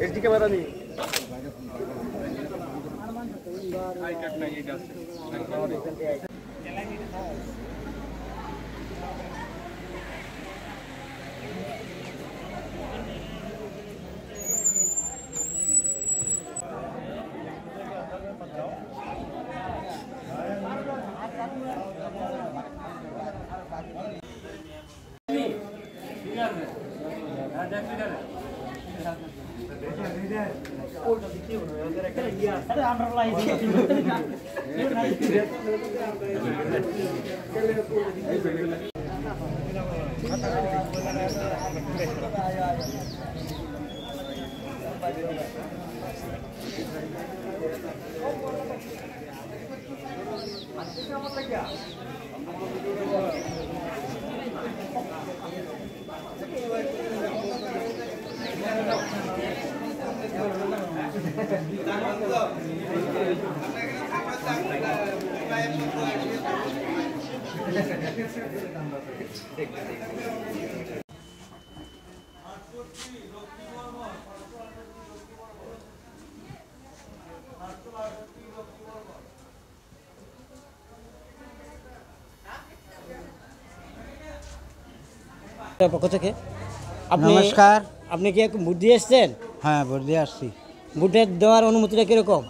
HD camera নেই পক্ষ থেকে নমস্কার। আপনি কি ভোট দিয়ে এসছেন? হ্যাঁ, ভোট দিয়ে আসছি। ভোটের দেওয়ার অনুমতিটা কীরকম?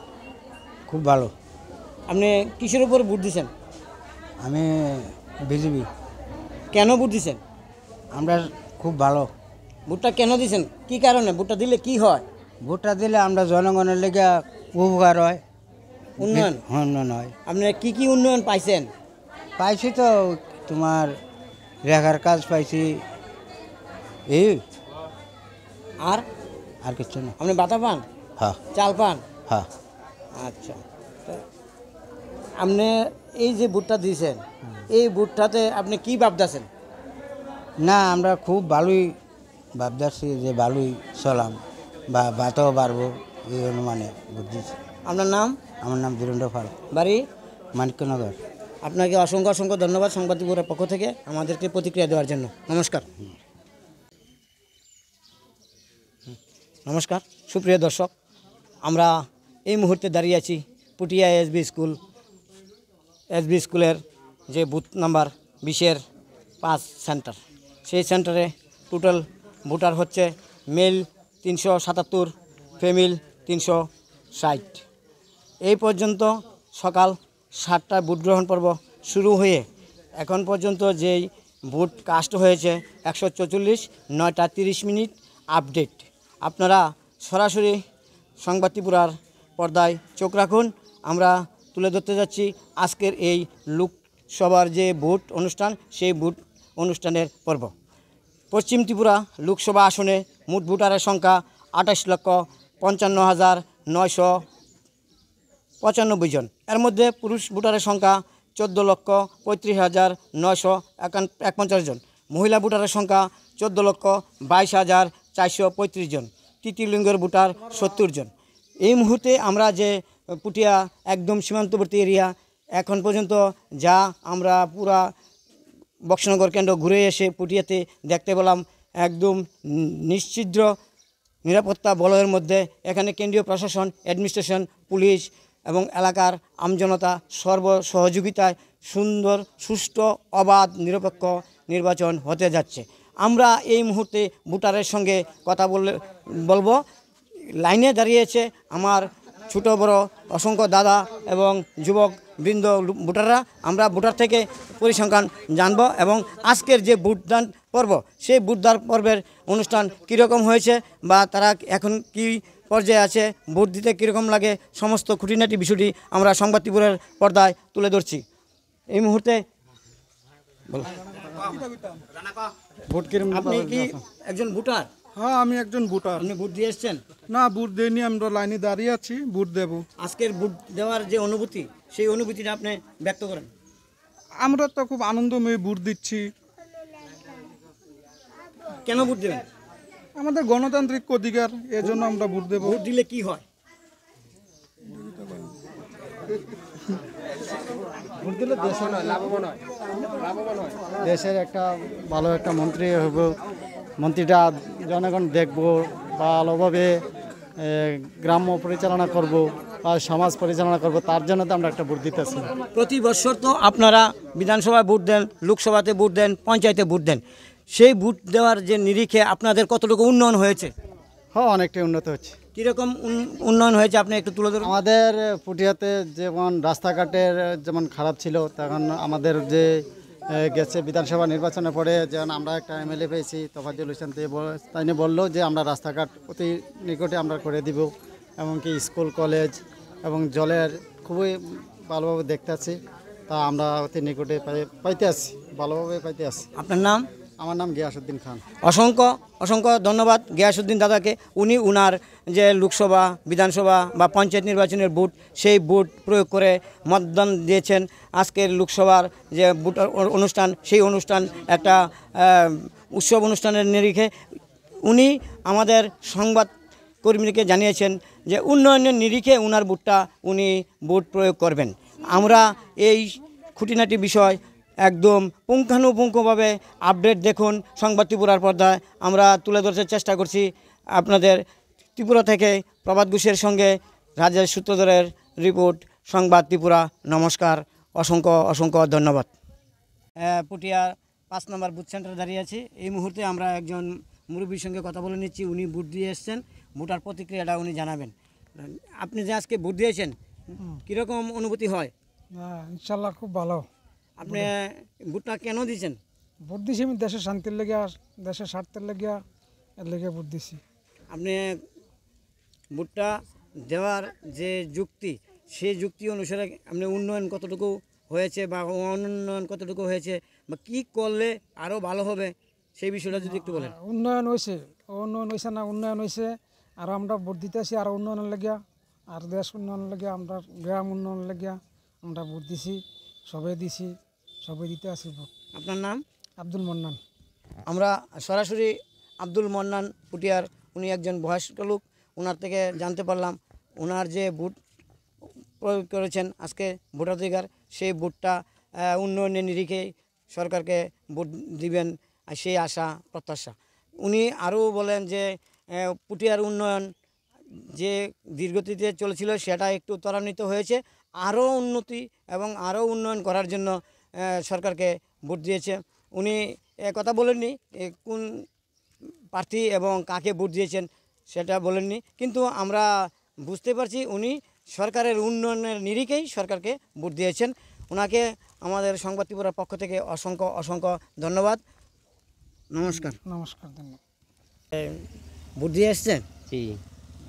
খুব ভালো। আপনি কিসের উপর ভোট দিচ্ছেন? আমি বিজেপি। কেন ভোট দিচ্ছেন? আমরা খুব ভালো। ভোটটা কেন দিচ্ছেন? কি কারণে? ভোটটা দিলে কি হয়? ভোটটা দিলে আমরা জনগণের লেগে উপকার হয়, উন্নয়ন উন্নয়ন হয়। আপনি কি কি উন্নয়ন পাইছেন? পাইছি তো, তোমার রেখার কাজ পাইছি, এই আর আর কিছু না। আপনি বাতা পান? হ্যাঁ চাল পান? হ্যাঁ। আচ্ছা, তো আপনি এই যে ভোটটা দিয়েছেন, এই ভোটটাতে আপনি কি ভাবতেছেন? না, আমরা খুব ভালোই ভাবতেছি যে ভালোই চলাম বা ভাতও বাড়বো, এই অনুমানে ভোট দিচ্ছি। আপনার নাম? আমার নাম বীরেন্দ্র পাল, বাড়ি? মানিকনগর। আপনাকে অসংখ্য অসংখ্য ধন্যবাদ সংবাদপত্রের পক্ষ থেকে আমাদেরকে প্রতিক্রিয়া দেওয়ার জন্য। নমস্কার। নমস্কার সুপ্রিয় দর্শক, আমরা এই মুহূর্তে দাঁড়িয়ে আছি পুটিয়া এসবি স্কুলের যে বুথ নাম্বার 20-5 সেন্টার। সেই সেন্টারে টোটাল ভোটার হচ্ছে মেল 377, ফিমেল 360। এই পর্যন্ত সকাল 7টায় ভোট গ্রহণ পর্ব শুরু হয়ে এখন পর্যন্ত যেই ভোট কাস্ট হয়েছে 144, 9টা 30 মিনিট আপডেট। আপনারা সরাসরি সংবাদ ত্রিপুরার পর্দায় চোখ রাখুন। আমরা তুলে ধরতে যাচ্ছি আজকের এই লোকসভার যে ভোট অনুষ্ঠান, সেই ভোট অনুষ্ঠানের পর্ব। পশ্চিম ত্রিপুরা লোকসভা আসনে মোট ভোটারের সংখ্যা 28,55,995 জন। এর মধ্যে পুরুষ ভোটারের সংখ্যা 14,35,951 জন। মহিলা ভোটারের সংখ্যা 14,22,435 জন। তৃতীয় লিঙ্গের ভোটার 70 জন। এই মুহূর্তে আমরা যে পুটিয়া একদম সীমান্তবর্তী এরিয়া, এখন পর্যন্ত যা আমরা পুরা বক্সনগর কেন্দ্র ঘুরে এসে পুটিয়াতে দেখতে পেলাম একদম নিশ্চিদ্র নিরাপত্তা বলয়ের মধ্যে। এখানে কেন্দ্রীয় প্রশাসন, অ্যাডমিনিস্ট্রেশন, পুলিশ এবং এলাকার আমজনতা সর্ব সহযোগিতায় সুন্দর, সুষ্ঠু, অবাধ, নিরপেক্ষ নির্বাচন হতে যাচ্ছে। আমরা এই মুহূর্তে ভোটারের সঙ্গে কথা বলবো। লাইনে দাঁড়িয়েছে আমার ছোট বড় অসংখ্য দাদা এবং যুবক বৃন্দ ভোটাররা। আমরা ভোটার থেকে পরিসংখ্যান জানব এবং আজকের যে ভোটদান পর্ব, সেই ভোটদান পর্বের অনুষ্ঠান কীরকম হয়েছে বা তারা এখন কি পর্যায়ে আছে, ভোট দিতে কীরকম লাগে, সমস্ত খুঁটিনাটি বিষয়টি আমরা সংবাদ ত্রিপুরার পর্দায় তুলে ধরছি এই মুহূর্তে। আপনি কি একজন ভোটার? হ্যাঁ, আমি একজন ভোটার। আপনি ভোট দিয়ে এসছেন? না, ভোট দেয়নি, আমরা লাইনে দাঁড়িয়ে আছি, ভোট দেব। আজকের ভোট দেওয়ার যে অনুভূতি, সেই অনুভূতিটা আপনি ব্যক্ত করেন। আমরা তো খুব আনন্দময়ী ভোট দিচ্ছি। কেন ভোট দেবেন? আমাদের গণতান্ত্রিক অধিকার, এজন্য আমরা ভোট দেব। ভোট দিলে কি হয়? ভোট দিলে দেশের একটা ভালো একটা মন্ত্রী হব, মন্ত্রীটা জনগণ দেখবো, ভালোভাবে গ্রাম্য পরিচালনা করব বা সমাজ পরিচালনা করব, তার জন্য তো আমরা একটা ভোট দিতেছি। প্রতি বছর তো আপনারা বিধানসভায় ভোট দেন, লোকসভাতে ভোট দেন, পঞ্চায়েতে ভোট দেন। সেই ভোট দেওয়ার যে নিরিখে আপনাদের কতটুকু উন্নয়ন হয়েছে? হ্যাঁ, অনেকটাই উন্নত হচ্ছে। কীরকম উন্নয়ন হয়েছে আপনি একটু তুলে ধরুন। আমাদের পুঠিয়াতে যেমন রাস্তাঘাটের যেমন খারাপ ছিল, তখন আমাদের যে গেছে বিধানসভা নির্বাচনের পরে যেমন আমরা একটা এমএলএ পেয়েছি তোফাজ্জল হোসেন, তাই বললো যে আমরা রাস্তাঘাট অতি নিকটে আমরা করে দিব, এমনকি স্কুল কলেজ এবং জলের খুবই ভালোভাবে দেখতে আছি। তা আমরা অতি নিকটে পাইতে আছি, ভালোভাবে পাইতে আছি। আপনার নাম? আমার নাম গিয়াসউদ্দিন খান। অসংখ্য অসংখ্য ধন্যবাদ গিয়াসউদ্দিন দাদাকে। উনি উনার যে লোকসভা, বিধানসভা বা পঞ্চায়েত নির্বাচনের ভোট, সেই ভোট প্রয়োগ করে মতদান দিয়েছেন। আজকের লোকসভার যে ভোট অনুষ্ঠান, সেই অনুষ্ঠান একটা উৎসব অনুষ্ঠানের নিরিখে উনি আমাদের সংবাদ কর্মীকে জানিয়েছেন যে উন্নয়নের নিরিখে উনার ভোটটা উনি ভোট প্রয়োগ করবেন। আমরা এই খুঁটিনাটি বিষয় একদম পুঙ্খানুপুঙ্খভাবে আপডেট দেখুন সংবাদ ত্রিপুরার পর্দায় আমরা তুলে ধরতে চেষ্টা করছি। আপনাদের ত্রিপুরা থেকে প্রভাত ঘোষের সঙ্গে রাজেশ সূত্রধরের রিপোর্ট, সংবাদ ত্রিপুরা। নমস্কার, অসংখ্য অসংখ্য ধন্যবাদ। পুটিয়া 5 নম্বর বুথ সেন্টারে দাঁড়িয়ে আছি। এই মুহূর্তে আমরা একজন মুরব্বীর সঙ্গে কথা বলে নিচ্ছি। উনি ভোট দিয়ে এসছেন, ভোটার প্রতিক্রিয়াটা উনি জানাবেন। আপনি যে আজকে ভোট দিয়েছেন, কীরকম অনুভূতি হয়? ইনশাল্লাহ খুব ভালো। আপনি ভোটটা কেন দিয়েছেন? ভোট দিছি আমি দেশের শান্তির লেগে, দেশের স্বার্থের লেগে, এর লেগে ভোট দিছি। আপনি ভোটটা দেওয়ার যে যুক্তি, সেই যুক্তি অনুসারে আপনি উন্নয়ন কতটুকু হয়েছে বা অনুন্নয়ন কতটুকু হয়েছে বা কী করলে আরও ভালো হবে, সেই বিষয়টা যদি একটু বলেন। উন্নয়ন হয়েছে, উন্নয়ন হয়েছে না, উন্নয়ন হয়েছে। আর আমরা ভোট দিতেছি আর উন্নয়নের লেগে, আর দেশ উন্নয়নের লেগে, আমরা গ্রাম উন্নয়নের লেগে আমরা ভোট দিছি, সবাই দিছি, সবাই দিতে আসি ভোট। আপনার নাম? আব্দুল মান্নান। আমরা সরাসরি আব্দুল মান্নান পুটিয়ার, উনি একজন বয়স্ক লোক, ওনার থেকে জানতে পারলাম ওনার যে ভোট প্রয়োগ করেছেন আজকে ভোটাধিকার, সেই ভোটটা উন্নয়নের নিরিখে সরকারকে ভোট দিবেন, সেই আশা প্রত্যাশা। উনি আরও বলেন যে পুটিয়ার উন্নয়ন যে দীর্ঘতিতে চলেছিল সেটা একটু ত্বরান্বিত হয়েছে, আরও উন্নতি এবং আরও উন্নয়ন করার জন্য সরকারকে ভোট দিয়েছে। উনি কথা বলেননি কোন প্রার্থী এবং কাকে ভোট দিয়েছেন সেটা বলেননি, কিন্তু আমরা বুঝতে পারছি উনি সরকারের উন্নয়নের নিরিখেই সরকারকে ভোট দিয়েছেন। ওনাকে আমাদের সংবাদ ত্রিপুরার পক্ষ থেকে অসংখ্য অসংখ্য ধন্যবাদ। নমস্কার। নমস্কার, ধন্যবাদ। ভোট দিয়ে এসছেন? জি,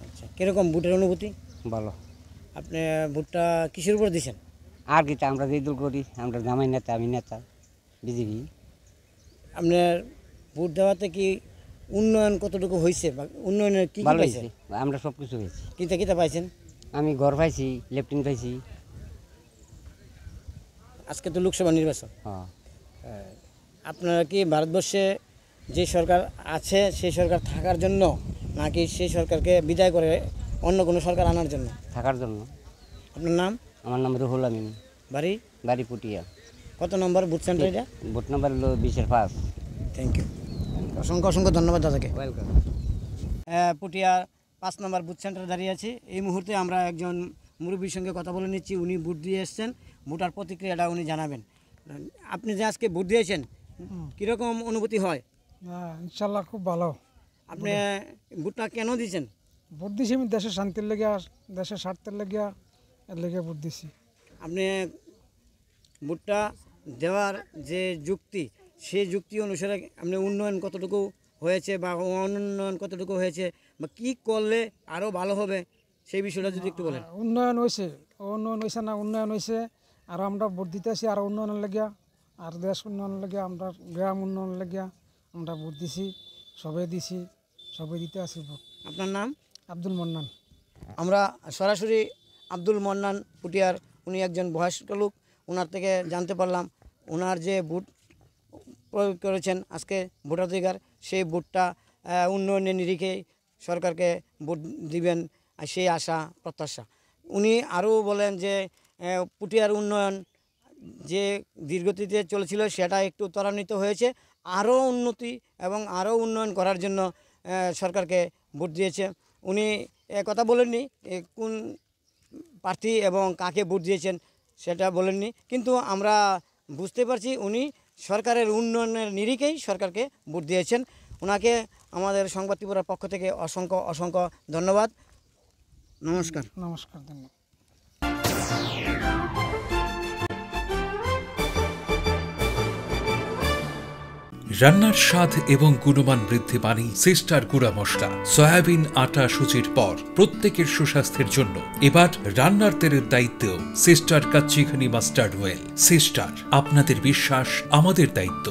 আচ্ছা, কীরকম ভোটের অনুভূতি? ভালো। আপনি ভোটটা কিসের উপর দিয়েছেন? আর কি, আমরা যেই দল করি, আমরা জামাই নেতা, আমি নেতা বিজেপি। আপনার ভোট দেওয়াতে কি উন্নয়ন কতটুকু হয়েছে বা উন্নয়নের কী ভালো পাইছে? হয়েছে, আমরা সব কিছু হয়েছি। কিতা কিতা পাইছেন? আমি ঘর পাইছি, লেফটিন পাইছি। আজকে তো লোকসভা নির্বাচন, হ্যাঁ, আপনারা কি ভারতবর্ষে যে সরকার আছে সেই সরকার থাকার জন্য, নাকি সেই সরকারকে বিদায় করে অন্য কোনো সরকার আনার জন্য? থাকার জন্য। আপনার নাম? আমার নাম রুহুল আমিন, বাড়ি? বাড়ি পুটিয়া। কত নম্বর বুথ সেন্টার এটা? ভোট নাম্বার হলো 20-5। থ্যাংক ইউ, অসংখ্য অসংখ্য ধন্যবাদ দাদাকে। ওয়েলকাম। পুটিয়া 5 নম্বর বুথ সেন্টারে দাঁড়িয়ে আছি। এই মুহূর্তে আমরা একজন মুরব্বীর সঙ্গে কথা বলে নিচ্ছি। উনি ভোট দিয়ে এসছেন, ভোটার প্রতিক্রিয়াটা উনি জানাবেন। আপনি যে আজকে ভোট দিয়েছেন, কীরকম অনুভূতি হয়? ইনশাল্লাহ খুব ভালো। আপনি ভোটটা কেন দিয়েছেন? ভোট দিছি আমি দেশের শান্তির লেগে, দেশের স্বার্থের লেগে, এর লেগে ভোট দিছি। আপনি ভোটটা দেওয়ার যে যুক্তি, সেই যুক্তি অনুসারে আপনি উন্নয়ন কতটুকু হয়েছে বা অনুন্নয়ন কতটুকু হয়েছে বা কী করলে আরও ভালো হবে, সেই বিষয়টা যদি একটু বলেন। উন্নয়ন হয়েছে, উন্নয়ন হয়েছে না, উন্নয়ন হয়েছে। আর আমরা ভোট দিতে আসি আর উন্নয়নের লেগে, আর দেশ উন্নয়নের লেগে, আমরা গ্রাম উন্নয়নের লেগে আমরা ভোট দিছি, সবাই দিছি, সবাই দিতে আসি ভোট। আপনার নাম? আব্দুল মান্নান। আমরা সরাসরি আব্দুল মান্নান পুটিয়ার, উনি একজন বয়স্ক লোক, ওনার থেকে জানতে পারলাম ওনার যে ভোট প্রয়োগ করেছেন আজকে ভোটাধিকার, সেই ভোটটা উন্নয়নের নিরিখে সরকারকে ভোট দিবেন, সেই আশা প্রত্যাশা। উনি আরও বলেন যে পুঠিয়ার উন্নয়ন যে দীর্ঘতিতে চলেছিল সেটা একটু ত্বরান্বিত হয়েছে, আরও উন্নতি এবং আরও উন্নয়ন করার জন্য সরকারকে ভোট দিয়েছে। উনি কথা বলেননি কোন প্রার্থী এবং কাকে ভোট দিয়েছেন সেটা বলেননি, কিন্তু আমরা বুঝতে পারছি উনি সরকারের উন্নয়নের নিরিখেই সরকারকে ভোট দিয়েছেন। ওনাকে আমাদের সংবাদ ত্রিপুরার পক্ষ থেকে অসংখ্য অসংখ্য ধন্যবাদ। নমস্কার। নমস্কার, ধন্যবাদ। রান্নার স্বাদ এবং গুণমান বৃদ্ধি মানেই সিস্টার গুঁড়া মশলা। সয়াবিন, আটা, সুজির পর প্রত্যেকের সুস্বাস্থ্যের জন্য এবার রান্নার তেলের দায়িত্বেও sister kachchi ghani mustard oil. Sister, আপনাদের বিশ্বাস আমাদের দায়িত্ব।